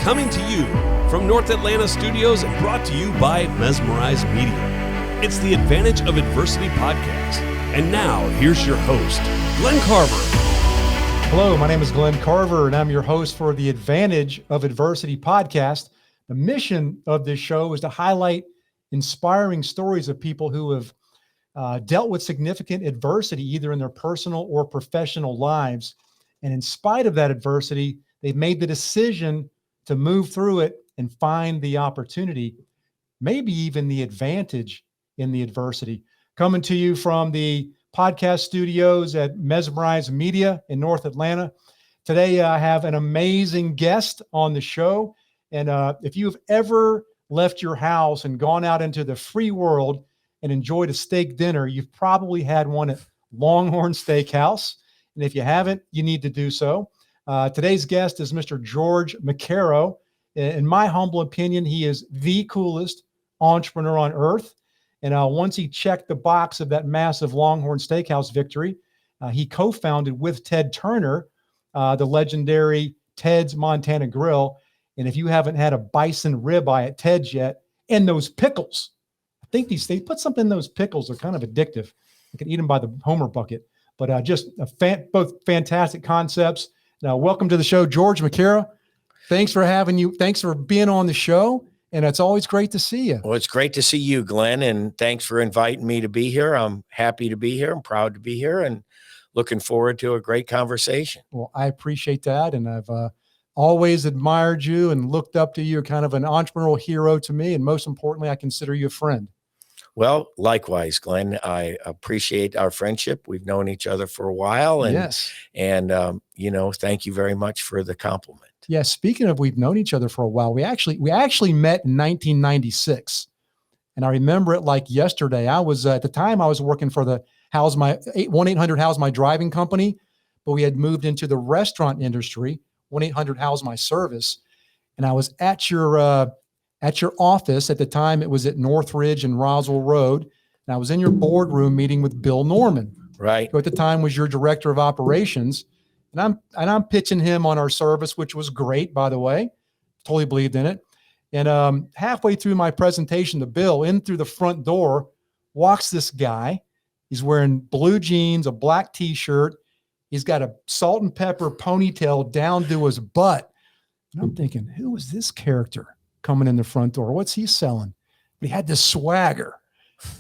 coming to you from North Atlanta Studios and brought to you by Mesmerize Media. It's the Advantage of Adversity podcast. And now, here's your host, Glenn Carver. Hello, my name is Glenn Carver, and I'm your host for the Advantage of Adversity podcast. The mission of this show is to highlight inspiring stories of people who have dealt with significant adversity, either in their personal or professional lives. And in spite of that adversity, they've made the decision to move through it and find the opportunity, maybe even the advantage in the adversity. Coming to you from the podcast studios at Mesmerize Media in North Atlanta. Today, I have an amazing guest on the show. And if you've ever left your house and gone out into the free world and enjoyed a steak dinner, you've probably had one at Longhorn Steakhouse. And if you haven't, you need to do so. Today's guest is Mr. George McKerrow. In my humble opinion, he is the coolest entrepreneur on earth. And once he checked the box of that massive Longhorn Steakhouse victory, he co-founded with Ted Turner, the legendary Ted's Montana Grill. And if you haven't had a bison ribeye at Ted's yet, and those pickles, I think they put something in those pickles. They're kind of addictive. You can eat them by the Homer bucket. But just both fantastic concepts. Now, welcome to the show, George McKerrow. Thanks for having you. Thanks for being on the show. And it's always great to see you. Well, it's great to see you, Glenn. And thanks for inviting me to be here. I'm happy to be here. I'm proud to be here and looking forward to a great conversation. Well, I appreciate that. And I've always admired you and looked up to you. You're kind of an entrepreneurial hero to me. And most importantly, I consider you a friend. Well, likewise, Glenn, I appreciate our friendship. We've known each other for a while. And, yes. And thank you very much for the compliment. Yeah. Speaking of, we've known each other for a while. We actually met in 1996. And I remember it like yesterday. I was, at the time I was working for the 1-800 House My Driving company, but we had moved into the restaurant industry, 1-800 House My Service. And I was at your office. At the time, it was at Northridge and Roswell Road. And I was in your boardroom meeting with Bill Norman, right, who at the time was your director of operations. And I'm pitching him on our service, which was great, by the way. Totally believed in it. And halfway through my presentation to Bill, in through the front door, walks this guy. He's wearing blue jeans, a black T-shirt. He's got a salt and pepper ponytail down to his butt. And I'm thinking, who is this character coming in the front door? What's he selling? But he had this swagger.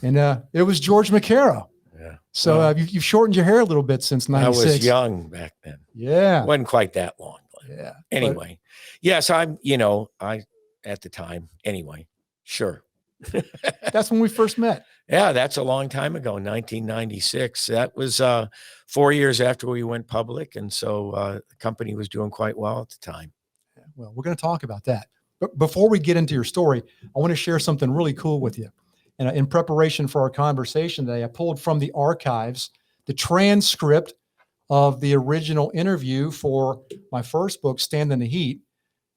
And it was George McKerrow. Yeah. So well, you've shortened your hair a little bit since 96. I was young back then. Yeah. Wasn't quite that long. Yeah. Anyway. Yes, I at the time. Anyway, sure. That's when we first met. Yeah, that's a long time ago, 1996. That was 4 years after we went public. And so the company was doing quite well at the time. Yeah, well, we're going to talk about that. But before we get into your story, I want to share something really cool with you. And in preparation for our conversation today, I pulled from the archives the transcript of the original interview for my first book, Stand in the Heat.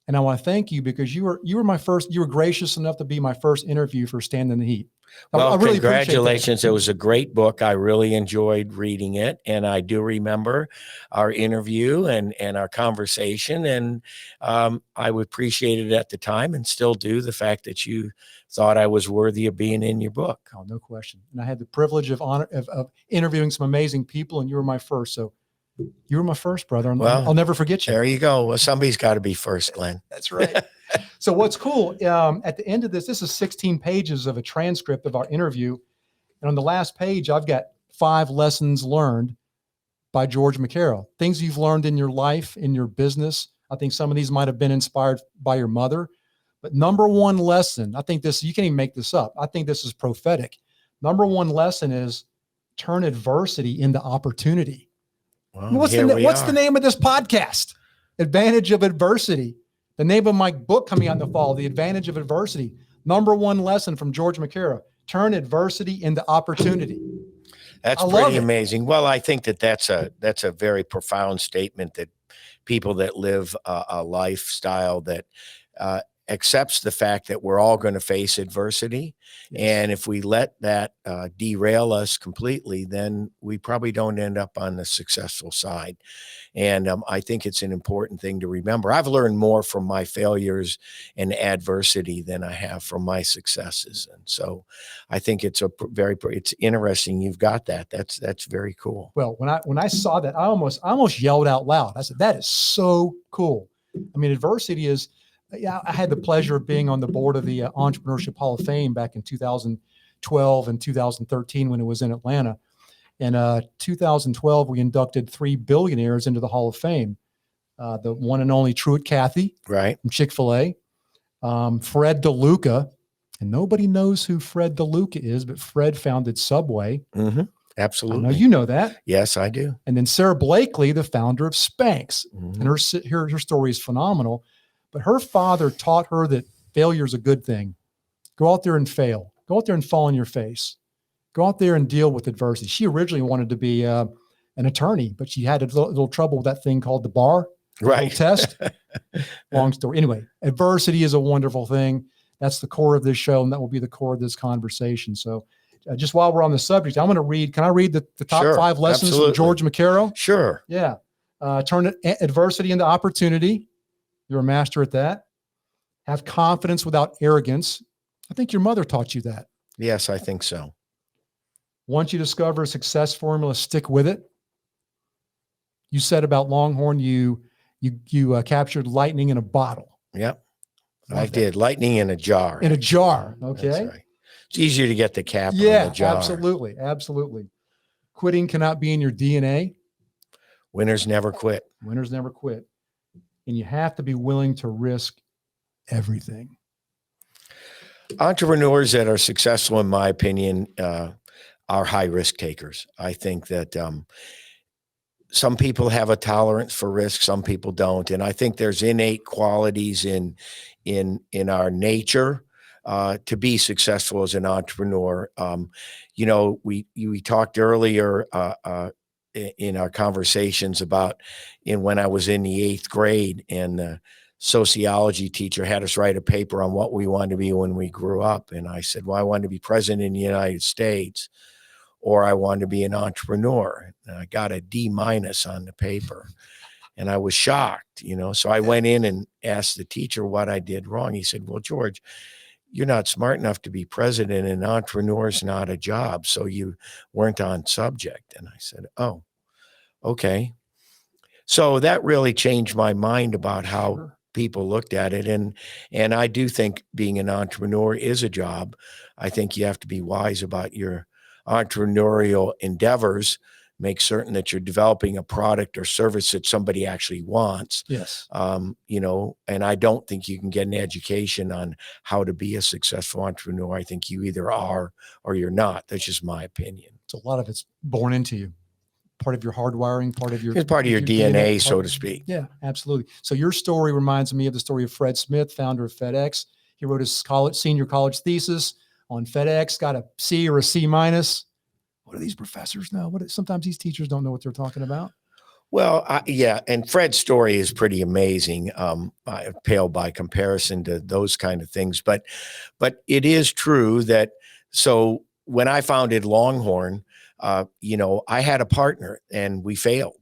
And I want to thank you because you were gracious enough to be my first interview for Stand in the Heat. Well, I really congratulations. It was a great book. I really enjoyed reading it. And I do remember our interview and our conversation. And I appreciate it at the time and still do, the fact that you thought I was worthy of being in your book. Oh, no question. And I had the privilege of interviewing some amazing people, and you were my first. So you were my first, brother. I'll never forget you. There you go. Well, somebody's got to be first, Glenn. That's right. So what's cool, at the end of this is 16 pages of a transcript of our interview. And on the last page, I've got 5 lessons learned by George McKerrow. Things you've learned in your life, in your business. I think some of these might have been inspired by your mother. But number one lesson, I think this, you can't even make this up. I think this is prophetic. Number one lesson is turn adversity into opportunity. Well, what's the name of this podcast? Advantage of Adversity. The name of my book coming out in the fall, The Advantage of Adversity. Number one lesson from George McKerrow: turn adversity into opportunity. That's pretty amazing. Well, I think that's a very profound statement, that people that live a lifestyle that accepts the fact that we're all going to face adversity. Yes. And if we let that derail us completely, then we probably don't end up on the successful side. And I think it's an important thing to remember. I've learned more from my failures and adversity than I have from my successes. And so I think it's it's interesting. You've got that. That's very cool. Well, when I saw that, I almost yelled out loud. I said, that is so cool. I mean, adversity is, yeah, I had the pleasure of being on the board of the Entrepreneurship Hall of Fame back in 2012 and 2013 when it was in Atlanta. In 2012, we inducted 3 billionaires into the Hall of Fame. The one and only Truett Cathy, right, from Chick-fil-A, Fred DeLuca, and nobody knows who Fred DeLuca is, but Fred founded Subway. Mm-hmm. Absolutely. I know you know that. Yes, I do. And then Sarah Blakely, the founder of Spanx. Mm-hmm. And her story is phenomenal. But her father taught her that failure is a good thing. Go out there and fail. Go out there and fall on your face. Go out there and deal with adversity. She originally wanted to be an attorney, but she had a little trouble with that thing called the bar, right? Test. Long story. Anyway, adversity is a wonderful thing. That's the core of this show, and that will be the core of this conversation. So just while we're on the subject, I'm going to read. Can I read the top Sure, 5 lessons absolutely. from George McKerrow? Sure. Yeah. Turn adversity into opportunity. You're a master at that. Have confidence without arrogance. I think your mother taught you that. Yes, I think so. Once you discover a success formula, stick with it. You said about Longhorn, you captured lightning in a bottle. Yep. Love I that. did. Lightning in a jar. In a jar. Okay. That's right. It's easier to get the cap on Yeah, the jar. absolutely. Absolutely. Quitting cannot be in your DNA. Winners never quit. Winners never quit. And you have to be willing to risk everything. Entrepreneurs that are successful, in my opinion, are high risk takers. I think that some people have a tolerance for risk, some people don't, and I think there's innate qualities in our nature to be successful as an entrepreneur. We talked earlier in our conversations about when I was in the 8th grade, and the sociology teacher had us write a paper on what we wanted to be when we grew up, and I said, well, I wanted to be president in the United States, or I wanted to be an entrepreneur. And I got a D- on the paper, and I was shocked, So I went in and asked the teacher what I did wrong. He said, well, George, you're not smart enough to be president, and entrepreneur is not a job, so you weren't on subject. And I said, oh, okay. So that really changed my mind about how people looked at it. And I do think being an entrepreneur is a job. I think you have to be wise about your entrepreneurial endeavors, make certain that you're developing a product or service that somebody actually wants. Yes. And I don't think you can get an education on how to be a successful entrepreneur. I think you either are or you're not. That's just my opinion. So a lot of it's born into you. Part of your hardwiring, part of your... It's part of your DNA, so to speak. Yeah, absolutely. So your story reminds me of the story of Fred Smith, founder of FedEx. He wrote his senior college thesis on FedEx, got a C or a C-. What do these professors know? Sometimes these teachers don't know what they're talking about. Well, yeah, and Fred's story is pretty amazing, pale by comparison to those kind of things. But it is true that, so when I founded Longhorn, I had a partner and we failed.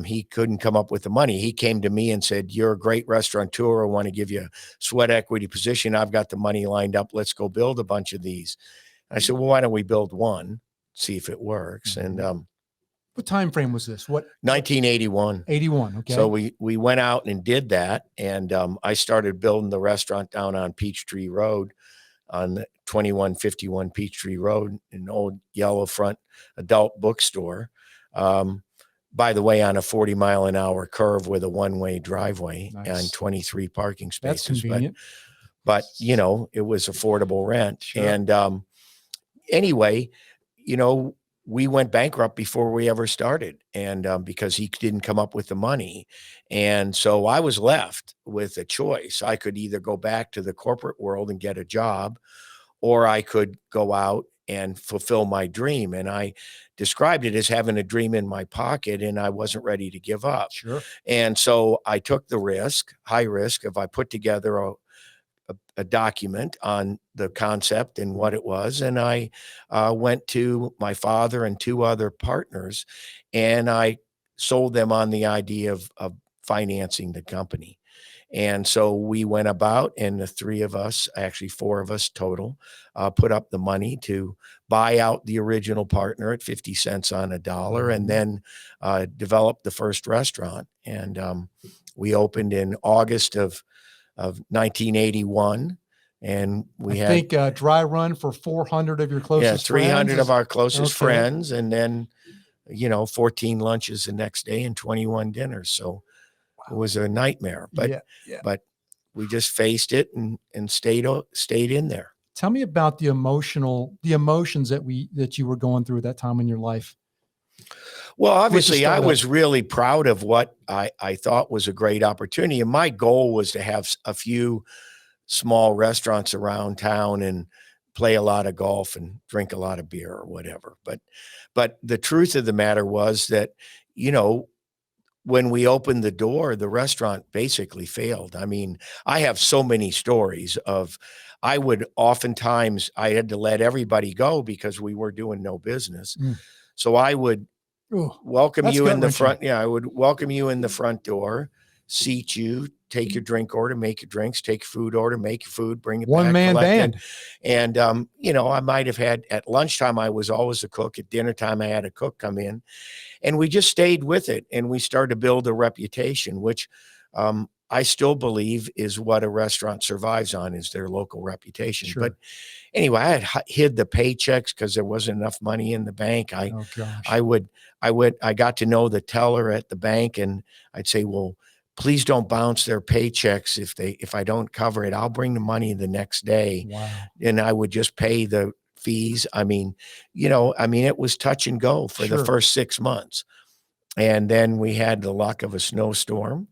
He couldn't come up with the money. He came to me and said, you're a great restaurateur. I want to give you a sweat equity position. I've got the money lined up. Let's go build a bunch of these. I said, well, why don't we build one, see if it works? Mm-hmm. And what time frame was this? 1981. 81. Okay. So we went out and did that. And I started building the restaurant down on Peachtree Road, on the 2151 Peachtree Road, an old yellow front adult bookstore. By the way, on a 40-mile-an-hour curve with a one-way driveway. Nice. And 23 parking spaces. That's convenient. But it was affordable rent. Sure. And anyway, we went bankrupt before we ever started, and because he didn't come up with the money. And so I was left with a choice. I could either go back to the corporate world and get a job, or I could go out and fulfill my dream. And I described it as having a dream in my pocket, and I wasn't ready to give up. Sure. And so I took the risk, high risk, if I put together a a document on the concept and what it was. And I went to my father and 2 other partners, and I sold them on the idea of financing the company. And so we went about, and the 3 of us, actually 4 of us total, put up the money to buy out the original partner at 50 cents on a dollar, and then develop the first restaurant. And we opened in August of 1981. And we I think dry run for 400 of your closest 300 friends of our closest friends. And then, 14 lunches the next day and 21 dinners. So it was a nightmare, but we just faced it and stayed in there. Tell me about the emotions that you were going through at that time in your life. Well, obviously I was really proud of what I thought was a great opportunity. And my goal was to have a few small restaurants around town and play a lot of golf and drink a lot of beer or whatever. But the truth of the matter was that, when we opened the door, the restaurant basically failed. I mean, I have so many stories of, I had to let everybody go because we were doing no business. So I would welcome you in the front. Yeah, I would welcome you in the front door, seat you, take your drink order, make your drinks, take your food order, make your food, bring it One back, man band. And, I might have had, at lunchtime, I was always a cook. At dinner time, I had a cook come in, and we just stayed with it. And we started to build a reputation, which I still believe is what a restaurant survives on, is their local reputation. Sure. But anyway, I had hid the paychecks because there wasn't enough money in the bank. I got to know the teller at the bank, and I'd say, well, please don't bounce their paychecks. If I don't cover it, I'll bring the money the next day. Wow. And I would just pay the fees. I mean, it was touch and go for the first 6 months. And then we had the luck of a snowstorm,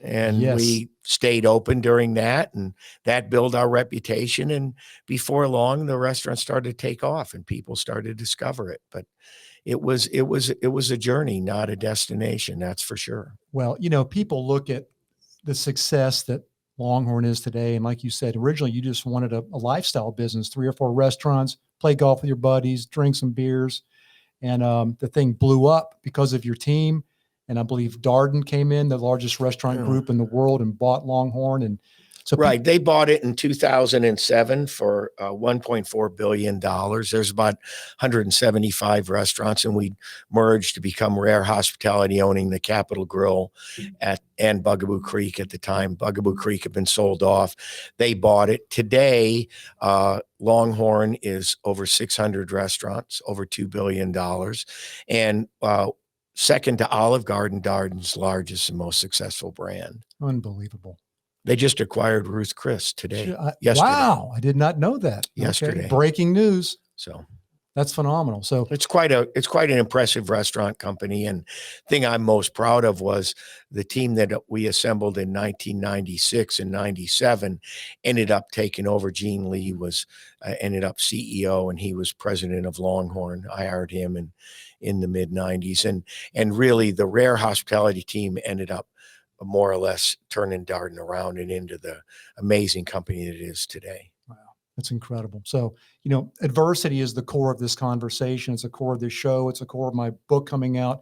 and we stayed open during that, and that built our reputation. And before long, the restaurant started to take off and people started to discover it. But it was a journey, not a destination. That's for sure. Well, people look at the success that Longhorn is today. And like you said, originally you just wanted a lifestyle business, 3 or 4 restaurants, play golf with your buddies, drink some beers. And the thing blew up because of your team. And I believe Darden came in, the largest restaurant group in the world, and bought Longhorn. And so they bought it in 2007 for $1.4 billion. There's about 175 restaurants, and we merged to become Rare Hospitality, owning the Capitol Grill and Bugaboo Creek at the time. Bugaboo Creek had been sold off. They bought it. Today, Longhorn is over 600 restaurants, over $2 billion. And second to Olive Garden, Darden's largest and most successful brand. Unbelievable. They just acquired Ruth Chris today. Yesterday. Wow. I did not know that. Yesterday. Okay. Breaking news. So that's phenomenal. So it's quite an impressive restaurant company. And thing I'm most proud of was the team that we assembled in 1996 and 97 ended up taking over. Gene Lee was ended up CEO, and he was president of Longhorn. I hired him in the mid 90s, and really the Rare Hospitality team ended up more or less turning Darden around and into the amazing company that it is today. Wow. That's incredible. So, adversity is the core of this conversation. It's the core of this show. It's the core of my book coming out.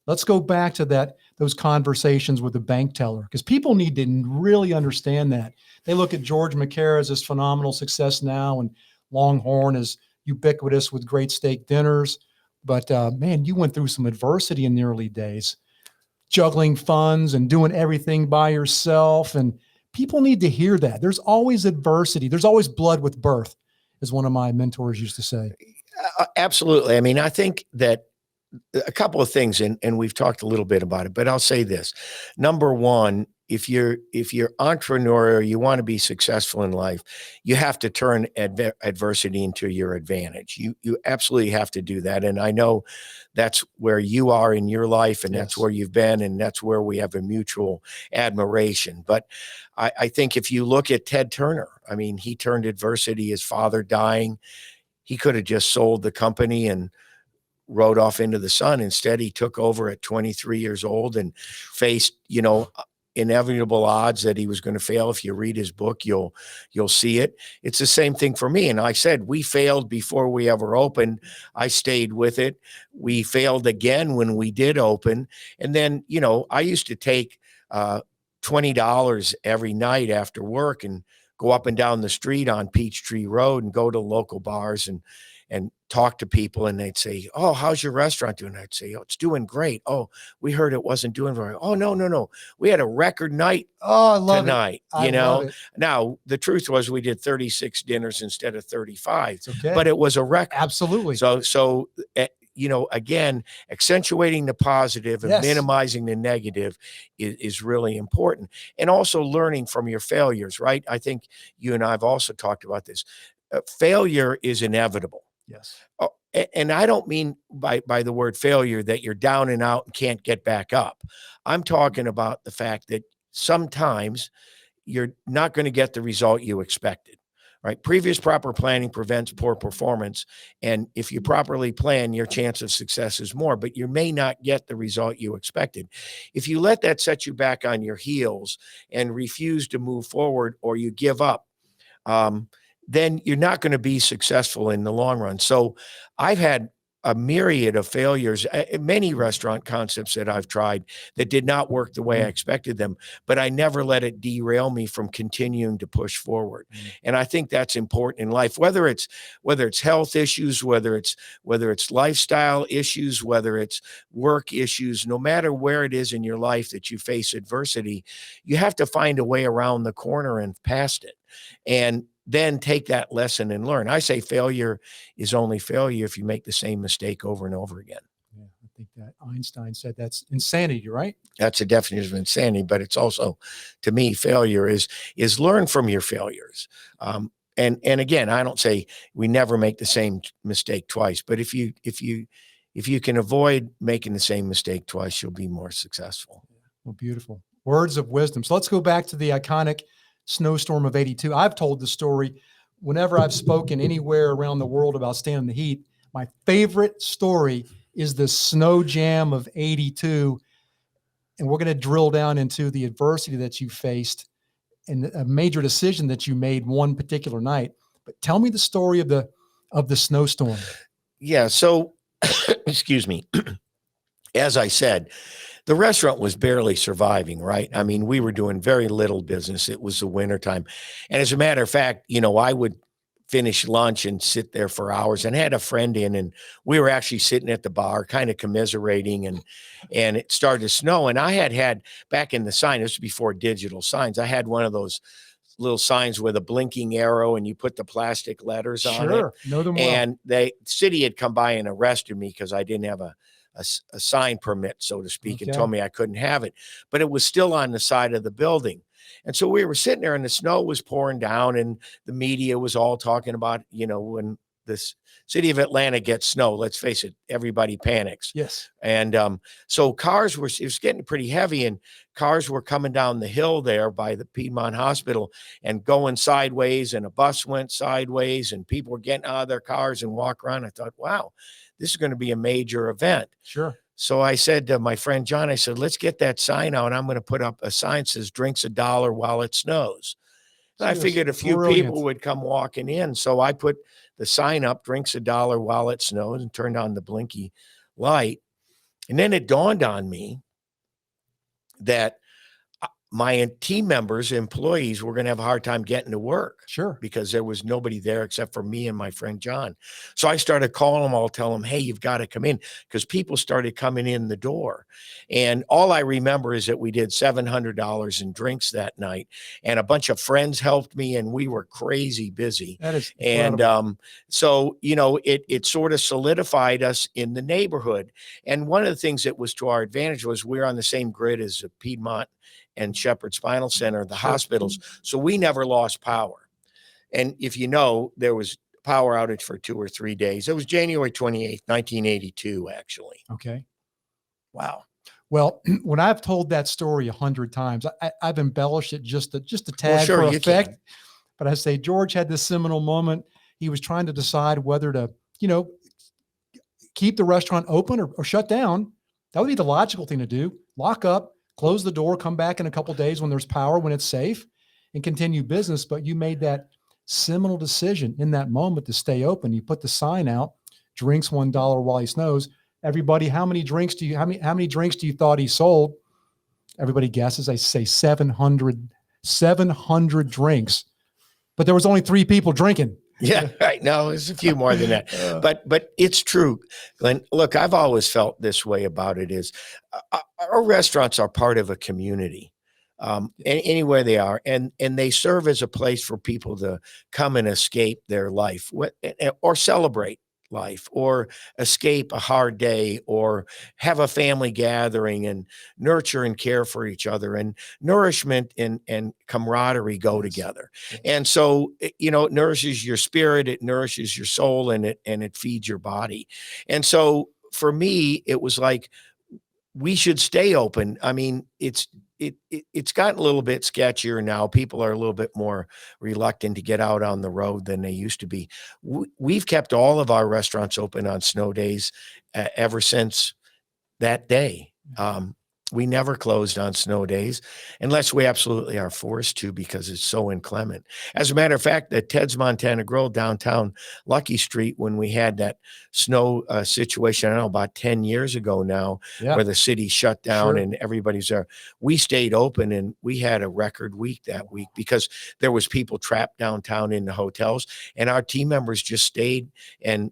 Let's go back to those conversations with the bank teller, because people need to really understand that. They look at George McKerrow as this phenomenal success now, and Longhorn is ubiquitous with great steak dinners. But man, you went through some adversity in the early days, juggling funds and doing everything by yourself. And people need to hear that. There's always adversity. There's always blood with birth, as one of my mentors used to say. Absolutely. I mean, I think that a couple of things, and we've talked a little bit about it, but I'll say this. Number one, if you're entrepreneur, you want to be successful in life, you have to turn adversity into your advantage. You absolutely have to do that. And I know that's where you are in your life, and that's where you've been, and that's where we have a mutual admiration. But I think if you look at Ted Turner, I mean, he turned adversity, his father dying. He could have just sold the company and rode off into the sun. Instead, he took over at 23 years old and faced, inevitable odds that he was going to fail. If you read his book, you'll see it. It's the same thing for me. And I said, we failed before we ever opened. I stayed with it. We failed again when we did open. And then, I used to take $20 every night after work and go up and down the street on Peachtree Road and go to local bars and talk to people, and they'd say, "Oh, how's your restaurant doing?" I'd say, "Oh, it's doing great." "Oh, we heard it wasn't doing very well." "Oh, no. We had a record night tonight." Love it. Now the truth was we did 36 dinners instead of 35, It's okay. but it was a record. Absolutely. So again, accentuating the positive and minimizing the negative is really important. And also learning from your failures, right? I think you and I have also talked about this. Failure is inevitable. Yes. Oh, and I don't mean by the word failure that you're down and out and can't get back up. I'm talking about the fact that sometimes you're not going to get the result you expected, right? Previous proper planning prevents poor performance. And if you properly plan, your chance of success is more, but you may not get the result you expected. If you let that set you back on your heels and refuse to move forward, or you give up, then you're not going to be successful in the long run. So I've had a myriad of failures, many restaurant concepts that I've tried that did not work the way I expected them, but I never let it derail me from continuing to push forward. And I think that's important in life, whether it's health issues, whether it's lifestyle issues, whether it's work issues, no matter where it is in your life that you face adversity, you have to find a way around the corner and past it. And then take that lesson and learn. I say failure is only failure if you make the same mistake over and over again. Yeah, I think that Einstein said that's insanity, right? That's a definition of insanity, but it's also, to me, failure is learn from your failures. And again, I don't say we never make the same mistake twice, but if you can avoid making the same mistake twice, you'll be more successful. Well, beautiful words of wisdom. So let's go back to the iconic snowstorm of 82. I've told the story whenever I've spoken anywhere around the world about standing the heat. My favorite story is the snow jam of 82. And we're going to drill down into the adversity that you faced and a major decision that you made one particular night. But tell me the story of the snowstorm. Yeah. So, excuse me. As I said, the restaurant was barely surviving, right? I mean, we were doing very little business. It was the wintertime. And as a matter of fact, I would finish lunch and sit there for hours, and had a friend in, and we were actually sitting at the bar kind of commiserating, and it started to snow. And I had back in the sign, this was before digital signs, I had one of those little signs with a blinking arrow and you put the plastic letters on it. Sure, know them well. And the city had come by and arrested me because I didn't have a sign permit, so to speak, and told me I couldn't have it, but it was still on the side of the building. And so we were sitting there and the snow was pouring down, and the media was all talking about, when this city of Atlanta gets snow, let's face it, everybody panics. Yes. And so it was getting pretty heavy, and cars were coming down the hill there by the Piedmont Hospital and going sideways, and a bus went sideways, and people were getting out of their cars and walk around. I thought, wow, this is going to be a major event. Sure. So I said to my friend John, I said, let's get that sign out. I'm going to put up a sign that says drinks $1 while it snows. And I figured a few people would come walking in. So I put the sign up, drinks $1 while it snows, and turned on the blinky light. And then it dawned on me that my team members, employees, were going to have a hard time getting to work. Sure. Because there was nobody there except for me and my friend John. So I started calling them all, telling them, hey, you've got to come in, because people started coming in the door. And all I remember is that we did $700 in drinks that night, and a bunch of friends helped me, and we were crazy busy. That is incredible. And so, it sort of solidified us in the neighborhood. And one of the things that was to our advantage was we were on the same grid as the Piedmont and Shepherd Spinal Center, the hospitals. So we never lost power. And if there was power outage for 2 or 3 days. It was January 28th, 1982, actually. Okay. Wow. Well, when I've told that story 100 times, I've embellished it just a tad for effect. Can. But I say George had this seminal moment. He was trying to decide whether to, keep the restaurant open or shut down. That would be the logical thing to do. Lock up, close the door, come back in a couple of days when there's power, when it's safe, and continue business. But you made that seminal decision in that moment to stay open. You put the sign out, drinks $1 while he snows. Everybody, how many drinks do you thought he sold? Everybody guesses. I say 700 drinks, but there was only 3 people drinking. Yeah, right. No, there's a few more than that, but it's true, Glenn. Look, I've always felt this way about it is our restaurants are part of a community. Anywhere they are, and they serve as a place for people to come and escape their life or celebrate life or escape a hard day or have a family gathering and nurture and care for each other, and nourishment and camaraderie go together. And so, it nourishes your spirit, it nourishes your soul, and it feeds your body. And so for me, it was like, we should stay open. I mean, it's gotten a little bit sketchier now. People are a little bit more reluctant to get out on the road than they used to be. We've kept all of our restaurants open on snow days ever since that day. We never closed on snow days unless we absolutely are forced to, because it's so inclement. As a matter of fact, at Ted's Montana Grill downtown Lucky Street, when we had that snow situation, I don't know, about 10 years ago now, where the city shut down and everybody's there, we stayed open, and we had a record week that week because there was people trapped downtown in the hotels, and our team members just stayed and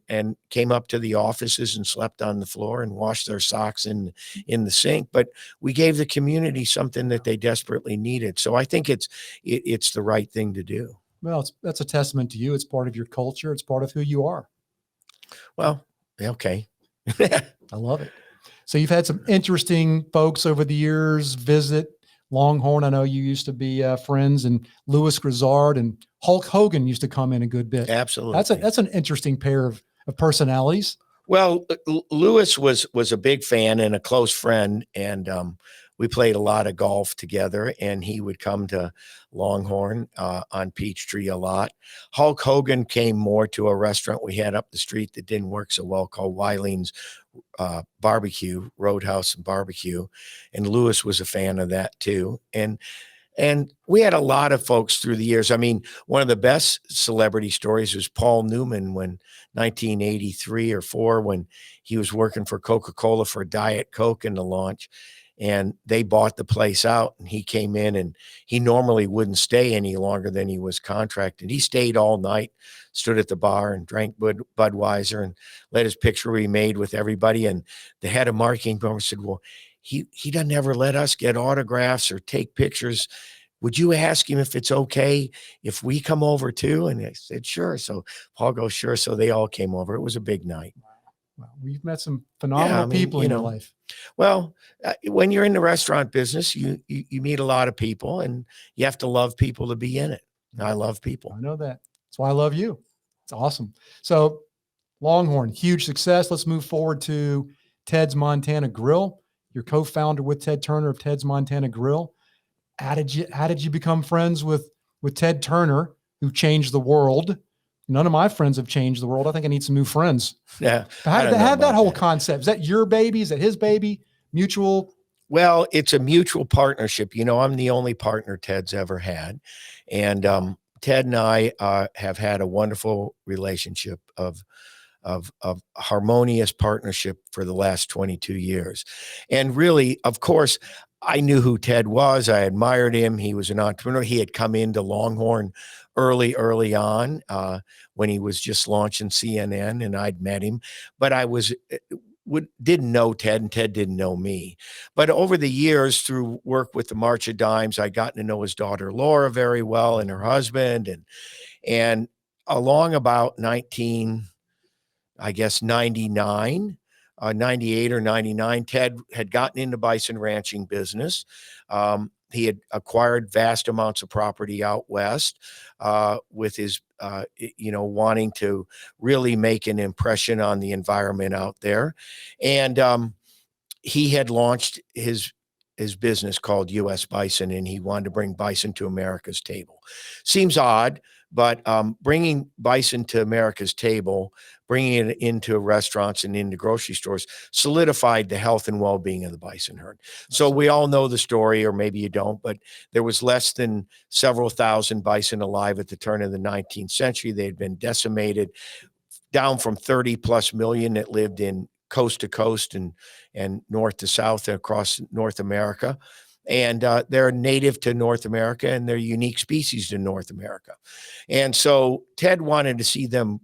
came up to the offices and slept on the floor and washed their socks in the sink. But we gave the community something that they desperately needed. So I think it's the right thing to do. Well, that's a testament to you. It's part of your culture. It's part of who you are. Well, okay. I love it. So you've had some interesting folks over the years visit Longhorn. I know you used to be friends, and Louis Grizzard and Hulk Hogan used to come in a good bit. Absolutely. That's an interesting pair of personalities. Well, Louis was a big fan and a close friend, and we played a lot of golf together, and he would come to Longhorn on Peachtree a lot. Hulk Hogan came more to a restaurant we had up the street that didn't work so well called Wileen's Barbecue, Roadhouse and Barbecue, and Louis was a fan of that too. And we had a lot of folks through the years. I mean, one of the best celebrity stories was Paul Newman when 1983 or 4, when he was working for Coca-Cola for Diet Coke in the launch, and they bought the place out, and he came in, and he normally wouldn't stay any longer than he was contracted. He stayed all night, stood at the bar and drank Budweiser and let his picture be made with everybody. And the head of marketing said, well, he doesn't ever let us get autographs or take pictures. Would you ask him if it's okay if we come over too? And I said, sure. So Paul goes, sure. So they all came over. It was a big night. Wow. We've met some phenomenal people in your life. Well, when you're in the restaurant business, you meet a lot of people, and you have to love people to be in it. I love people. I know that. That's why I love you. It's awesome. So Longhorn, huge success. Let's move forward to Ted's Montana Grill. You're co-founder with Ted Turner of Ted's Montana Grill. How did you become friends with Ted Turner, who changed the world? None of my friends have changed the world. I think I need some new friends. Yeah. How did that whole concept? Is that your baby? Is that his baby? Mutual? Well, it's a mutual partnership. I'm the only partner Ted's ever had. And Ted and I have had a wonderful relationship of harmonious partnership for the last 22 years. And really, of course, I knew who Ted was. I admired him. He was an entrepreneur. He had come into Longhorn early on when he was just launching CNN, and I'd met him. But I didn't know Ted, and Ted didn't know me. But over the years, through work with the March of Dimes, I'd gotten to know his daughter Laura very well, and her husband. And along about 99, 98 or 99, Ted had gotten into bison ranching business. He had acquired vast amounts of property out west with his, wanting to really make an impression on the environment out there. And he had launched his business called U.S. Bison, and he wanted to bring bison to America's table. Seems odd, But bringing bison to America's table, bringing it into restaurants and into grocery stores, solidified the health and well-being of the bison herd. So we all know the story, or maybe you don't, but there was less than several thousand bison alive at the turn of the 19th century. They had been decimated, down from 30 plus million that lived in coast to coast and north to south across North America. And they're native to North America, and they're unique species to North America. And so Ted wanted to see them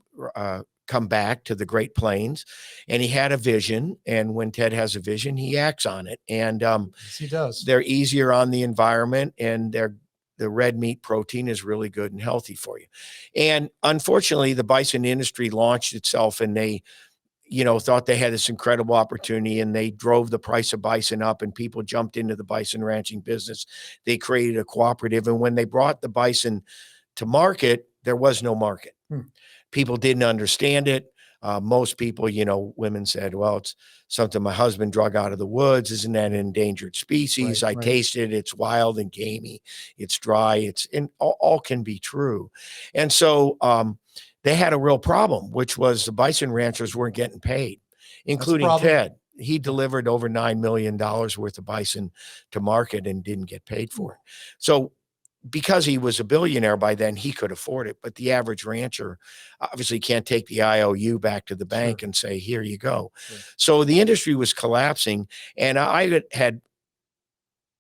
come back to the Great Plains, and he had a vision. And when Ted has a vision, he acts on it. And Yes, he does. They're easier on the environment, and the red meat protein is really good and healthy for you. And unfortunately, the bison industry launched itself, and they thought they had this incredible opportunity, and they drove the price of bison up, and people jumped into the bison ranching business. They created a cooperative. And when they brought the bison to market, there was no market. People didn't understand it. Most people, women said, well, it's something my husband drug out of the woods. Isn't that an endangered species? I tasted it. It's wild and gamey. It's dry. And all can be true. And so, they had a real problem, which was the bison ranchers weren't getting paid, including Ted. He delivered over $9 million worth of bison to market and didn't get paid for it. So because he was a billionaire by then, he could afford it. But the average rancher obviously can't take the IOU back to the bank and say, here you go. So the industry was collapsing. And I had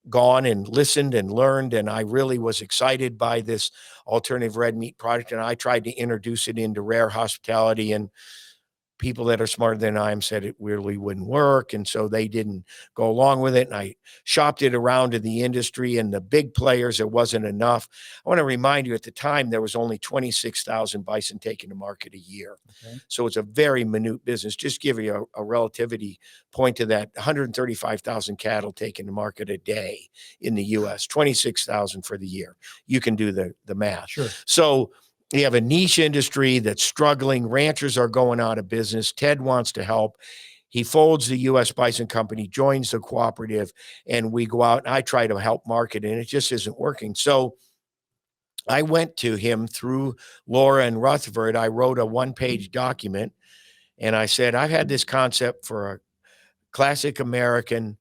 gone and listened and learned, and I really was excited by this alternative red meat product. And I tried to introduce it into rare hospitality, and people that are smarter than I am said it really wouldn't work. And so they didn't go along with it. And I shopped it around to the industry and the big players. It wasn't enough. I want to remind you, at the time, there was only 26,000 bison taken to market a year. So it's a very minute business. Just give you a relativity point to that. 135,000 cattle taken to market a day in the U.S., 26,000 for the year. You can do the math. So you have a niche industry that's struggling. Ranchers are going out of business. Ted wants to help. He folds the U.S. Bison Company, joins the cooperative, and we go out and I try to help market it, and it just isn't working. So I went to him through Laura and Rutherford. I wrote a one-page document, and I said, I've had this concept for a classic American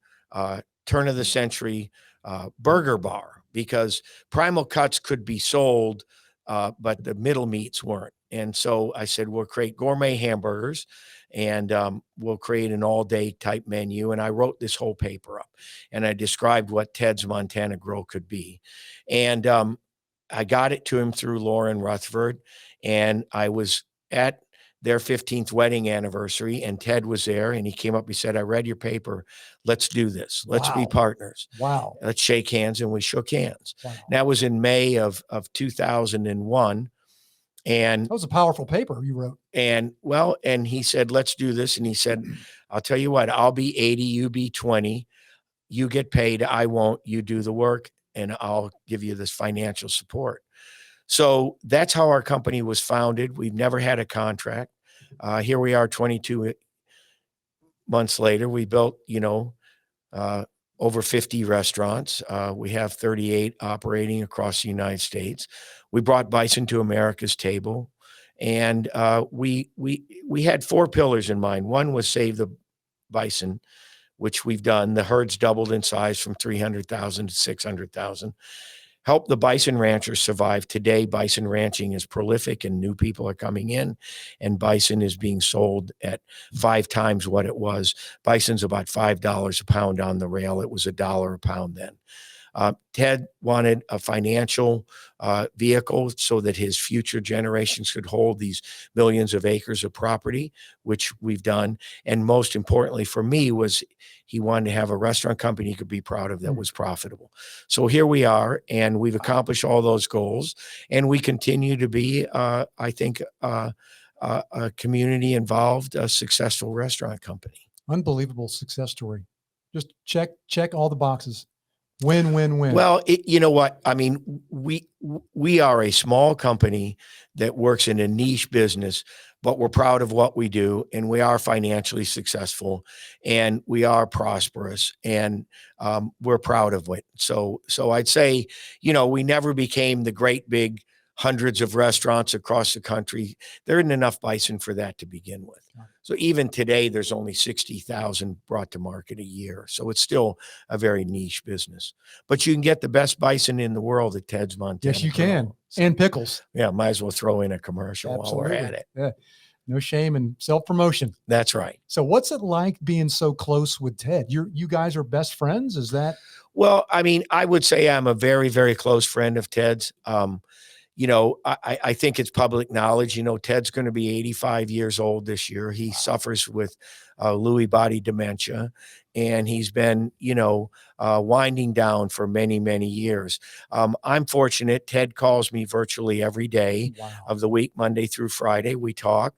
turn of the century burger bar, because primal cuts could be sold, but the middle meats weren't. And so I said, we'll create gourmet hamburgers, and we'll create an all-day type menu. And I wrote this whole paper up, and I described what Ted's Montana Grill could be. And I got it to him through Lauren Rutherford, and I was at their 15th wedding anniversary, and Ted was there, and he came up, he said, I read your paper. Let's do this. Let's be partners. Let's shake hands. And we shook hands. That was in May of 2001. And that was a powerful paper you wrote. And he said, let's do this. And he said, I'll tell you what, I'll be 80, you be 20, you get paid. I won't, you do the work, and I'll give you this financial support. So that's how our company was founded. We've never had a contract. Here we are 22 months later. We built, over 50 restaurants. We have 38 operating across the United States. We brought bison to America's table. And we had 4 pillars in mind. One was save the bison, which we've done. The herd's doubled in size from 300,000 to 600,000. Help the bison ranchers survive. Today, bison ranching is prolific, and new people are coming in, and bison is being sold at 5 times what it was. Bison's about $5 a pound on the rail. It was $1 a pound then. Ted wanted a financial vehicle so that his future generations could hold these millions of acres of property, which we've done. And most importantly for me was he wanted to have a restaurant company he could be proud of that was profitable. So here we are, and we've accomplished all those goals, and we continue to be, I think, a community involved, a successful restaurant company. Unbelievable success story. Just check all the boxes. Win, win, win. Well, you know what? I mean, we are a small company that works in a niche business, but we're proud of what we do, and we are financially successful, and we are prosperous, and we're proud of it. So I'd say, we never became the great big hundreds of restaurants across the country. There isn't enough bison for that to begin with. So even today, there's only 60,000 brought to market a year. So it's still a very niche business. But you can get the best bison in the world at Ted's Montana. Yes, you can. And pickles. Yeah, might as well throw in a commercial while we're at it. Yeah. No shame in self-promotion. That's right. So what's it like being so close with Ted? You guys are best friends? Is that? Well, I mean, I would say I'm a very, very close friend of Ted's. I think it's public knowledge. Ted's going to be 85 years old this year. He suffers with Lewy body dementia, and he's been, winding down for many, many years. I'm fortunate. Ted calls me virtually every day of the week, Monday through Friday. We talk.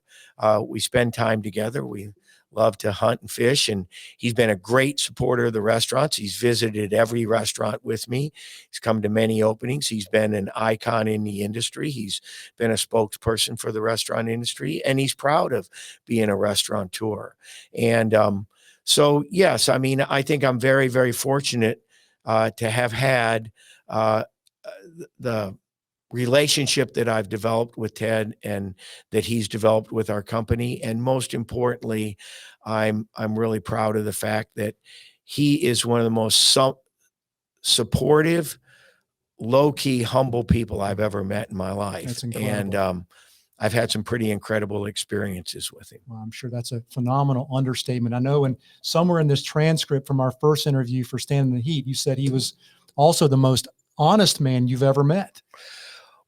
We spend time together. We love to hunt and fish, and he's been a great supporter of the restaurants. He's visited every restaurant with me. He's come to many openings. He's been an icon in the industry. He's been a spokesperson for the restaurant industry, and he's proud of being a restaurateur. And so, yes, I mean, I think I'm very, very fortunate to have had the relationship that I've developed with Ted and that he's developed with our company. And most importantly, I'm really proud of the fact that he is one of the most supportive, low-key, humble people I've ever met in my life. That's incredible. And I've had some pretty incredible experiences with him. Well, I'm sure that's a phenomenal understatement. I know, and somewhere in this transcript from our first interview for Stand in the Heat, you said he was also the most honest man you've ever met.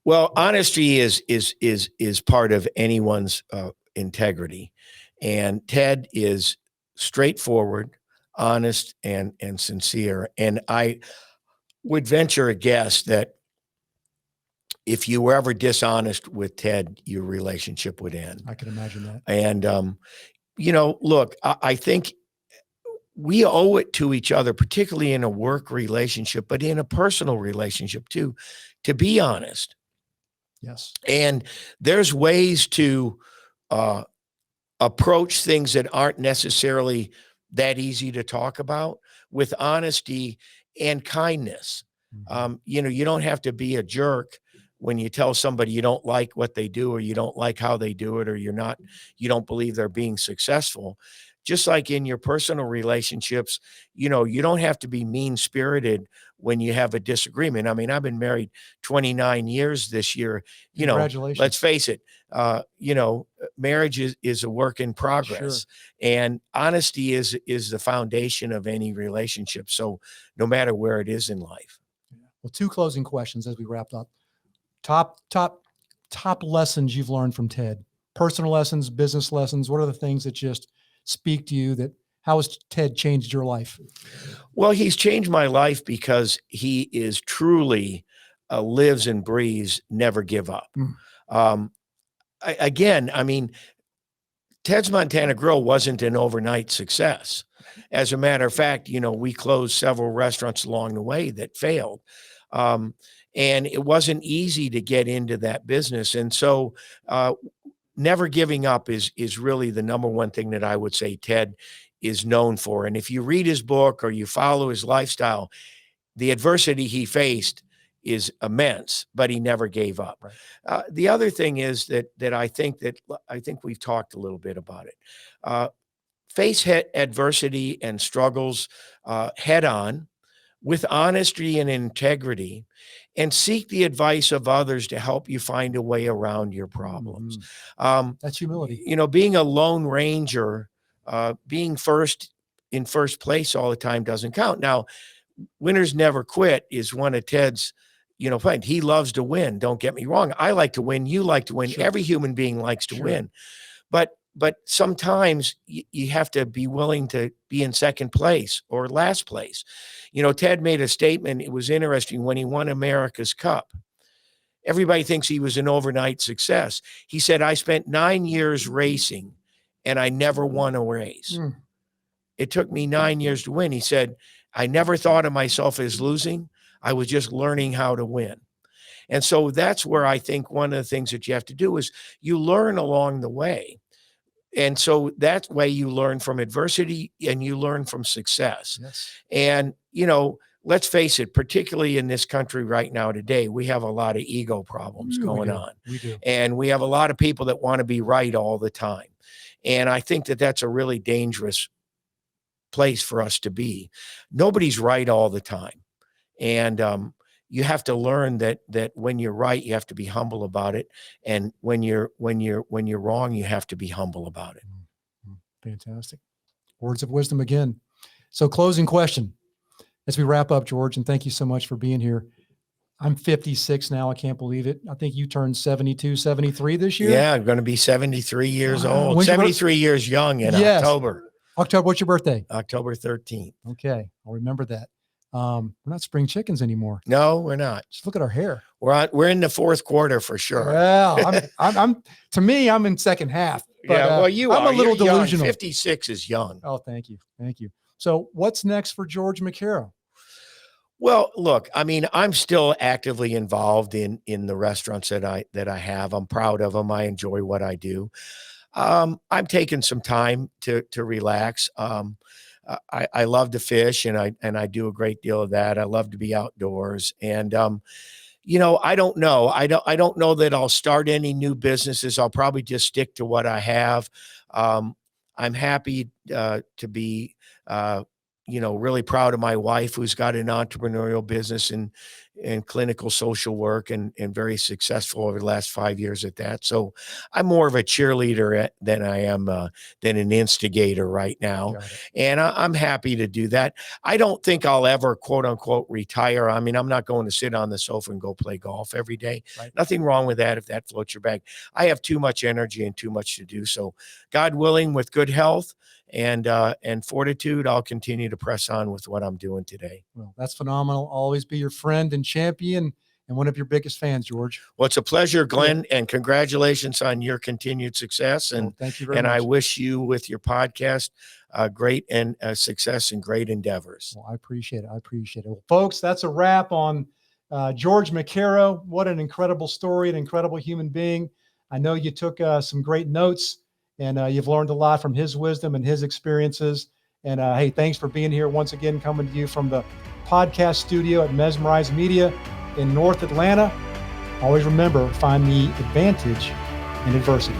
Well, honesty is part of anyone's integrity, and Ted is straightforward, honest, and sincere. And I would venture a guess that if you were ever dishonest with Ted, your relationship would end. I can imagine that. And look, I think we owe it to each other, particularly in a work relationship, but in a personal relationship too, to be honest. Yes. And there's ways to approach things that aren't necessarily that easy to talk about with honesty and kindness. Mm-hmm. You don't have to be a jerk when you tell somebody you don't like what they do, or you don't like how they do it, or you don't believe they're being successful. Just like in your personal relationships, you don't have to be mean-spirited when you have a disagreement. I mean, I've been married 29 years this year. Congratulations. Let's face it, marriage is a work in progress. Sure. And honesty is the foundation of any relationship. So no matter where it is in life. Well, 2 closing questions as we wrap up. Top lessons you've learned from Ted. Personal lessons, business lessons. What are the things that just speak to you? How has Ted changed your life? Well, he's changed my life because he is truly lives and breathes, never give up. I mean, Ted's Montana Grill wasn't an overnight success. As a matter of fact, we closed several restaurants along the way that failed. And it wasn't easy to get into that business. And so, never giving up is really the number one thing that I would say Ted is known for. And if you read his book or you follow his lifestyle, the adversity he faced is immense, but he never gave up. Right. The other thing is that I think we've talked a little bit about it. Face adversity and struggles head on with honesty and integrity, and seek the advice of others to help you find a way around your problems. That's humility. Being a lone ranger, being in first place all the time doesn't count. Now, winners never quit is one of Ted's, point. He loves to win. Don't get me wrong. I like to win. You like to win. Sure. Every human being likes to win. But sometimes you have to be willing to be in second place or last place. Ted made a statement. It was interesting when he won America's Cup. Everybody thinks he was an overnight success. He said, I spent 9 years racing and I never won a race. It took me 9 years to win. He said, I never thought of myself as losing. I was just learning how to win. And so that's where I think one of the things that you have to do is you learn along the way. And so that way you learn from adversity and you learn from success. Yes. And, let's face it, particularly in this country right now today, we have a lot of ego problems going on. We do. And we have a lot of people that want to be right all the time. And I think that that's a really dangerous place for us to be. Nobody's right all the time. And you have to learn that when you're right, you have to be humble about it. And when you're wrong, you have to be humble about it. Fantastic. Words of wisdom again. So closing question as we wrap up, George, and thank you so much for being here. I'm 56 now. I can't believe it. I think you turned 72, 73 this year. Yeah, I'm going to be 73 years old, 73 years young in October. October, what's your birthday? October 13th. Okay. I'll remember that. We're not spring chickens anymore. No, we're not. Just look at our hair. We're in the fourth quarter for sure. Well, I'm to me, I'm in second half. But, yeah, well, I'm a little delusional. 56 is young. Oh, thank you. Thank you. So what's next for George McKerrow? Well, look, I mean, I'm still actively involved in the restaurants that I have. I'm proud of them. I enjoy what I do. I'm taking some time to relax. I love to fish, and I do a great deal of that. I love to be outdoors, and I don't know. I don't know that I'll start any new businesses. I'll probably just stick to what I have. I'm happy to be really proud of my wife, who's got an entrepreneurial business and clinical social work and very successful over the last 5 years at that. So I'm more of a cheerleader than I am than an instigator right now. And I'm happy to do that. I don't think I'll ever, quote unquote, retire. I mean, I'm not going to sit on the sofa and go play golf every day. Right. Nothing wrong with that if that floats your boat. I have too much energy and too much to do. So God willing, with good health and fortitude, I'll continue to press on with what I'm doing today. Well, that's phenomenal. I'll always be your friend and champion and one of your biggest fans, George. Well, it's a pleasure, Glenn, and congratulations on your continued success. And thank you very much. I wish you, with your podcast, great and success and great endeavors. Well, I appreciate it. Well, folks, that's a wrap on George McKerrow. What an incredible story, an incredible human being. I know you took some great notes, and you've learned a lot from his wisdom and his experiences. And hey, thanks for being here once again, coming to you from the podcast studio at Mesmerize Media in North Atlanta. Always remember, find the advantage in adversity.